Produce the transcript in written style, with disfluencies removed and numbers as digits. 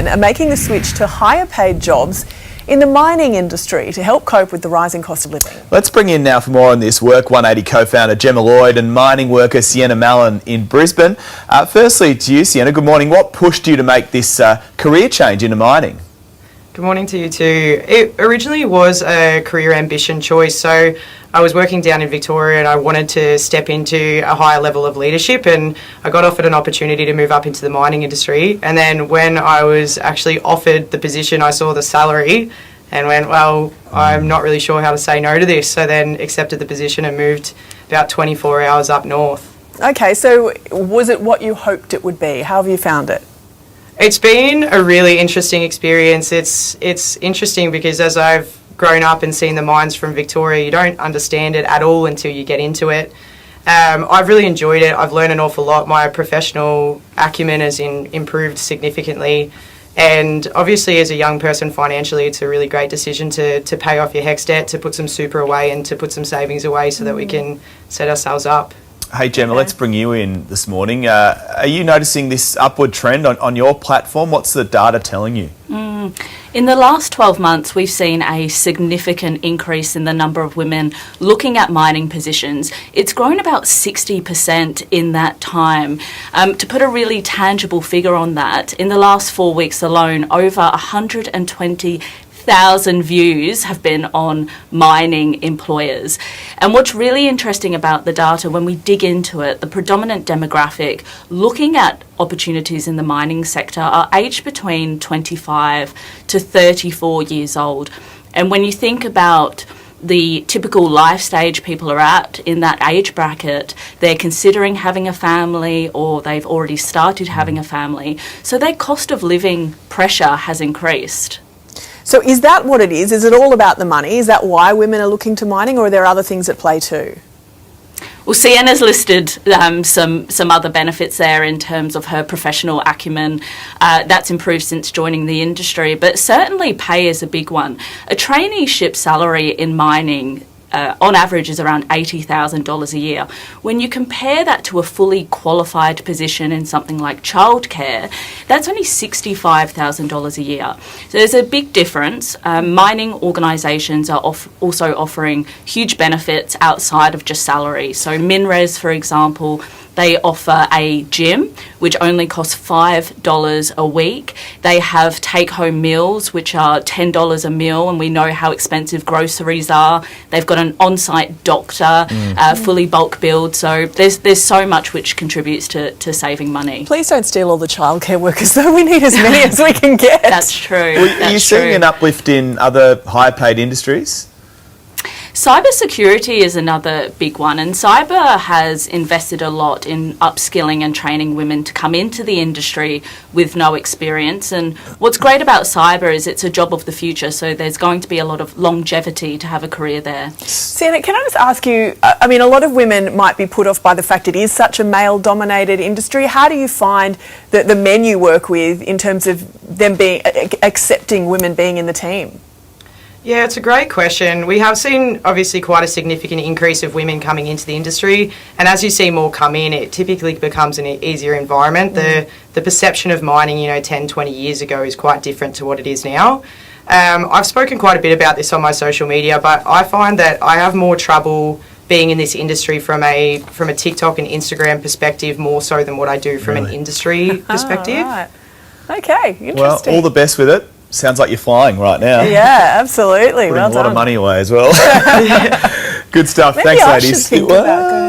women are making the switch to higher paid jobs in the mining industry to help cope with the rising cost of living. Let's bring in now for more on this WORK180 co-founder Gemma Lloyd and mining worker Sienna Mallon in Brisbane. Firstly to you, Sienna, good morning. What pushed you to make this career change into mining? Good morning to you too. It originally was a career ambition choice. So I was working down in Victoria and I wanted to step into a higher level of leadership, and I got offered an opportunity to move up into the mining industry. And then when I was actually offered the position, I saw the salary and went, well, I'm not really sure how to say no to this. So then accepted the position and moved about 24 hours up north. Okay, so was it what you hoped it would be? How have you found it? It's been a really interesting experience. It's interesting because as I've grown up and seen the mines from Victoria, you don't understand it at all until you get into it. I've really enjoyed it. I've learned an awful lot. My professional acumen has improved significantly. And obviously as a young person financially, it's a really great decision to pay off your HECS debt, to put some super away and to put some savings away so that we can set ourselves up. Hey Gemma, let's bring you in this morning. Are you noticing this upward trend on your platform? What's the data telling you? In the last 12 months, we've seen a significant increase in the number of women looking at mining positions. It's grown about 60% in that time. To put a really tangible figure on that, in the last 4 weeks alone, over 120,000 views have been on mining employers. And what's really interesting about the data, when we dig into it, the predominant demographic looking at opportunities in the mining sector are aged between 25 to 34 years old. And when you think about the typical life stage people are at in that age bracket, they're considering having a family or they've already started having a family. So their cost of living pressure has increased. So is that what it is? Is it all about the money? Is that why women are looking to mining, or are there other things at play too? Well, Sienna's listed some other benefits there in terms of her professional acumen. That's improved since joining the industry, but certainly pay is a big one. A traineeship salary in mining on average is around $80,000 a year. When you compare that to a fully qualified position in something like childcare, that's only $65,000 a year. So there's a big difference. Mining organisations are also offering huge benefits outside of just salary. So MinRes, for example, they offer a gym, which only costs $5 a week. They have take-home meals, which are $10 a meal, and we know how expensive groceries are. They've got an on-site doctor, fully bulk billed. So there's so much which contributes to saving money. Please don't steal all the childcare workers, though. We need as many as we can get. That's true. Well, are you seeing an uplift in other higher-paid industries? Cybersecurity is another big one, and cyber has invested a lot in upskilling and training women to come into the industry with no experience. And what's great about cyber is it's a job of the future, so there's going to be a lot of longevity to have a career there. Sienna, can I just ask you, I mean, a lot of women might be put off by the fact it is such a male-dominated industry. How do you find that the men you work with in terms of them being accepting women being in the team? Yeah, it's a great question. We have seen obviously quite a significant increase of women coming into the industry, and as you see more come in, it typically becomes an easier environment. The perception of mining, 10, 20 years ago is quite different to what it is now. I've spoken quite a bit about this on my social media, but I find that I have more trouble being in this industry from a TikTok and Instagram perspective more so than what I do from an industry perspective. Oh, right. Okay, interesting. Well, all the best with it. Sounds like you're flying right now. Yeah, absolutely. Putting well a lot done. of money away as well. Good stuff. Maybe Thanks, I ladies. should think about going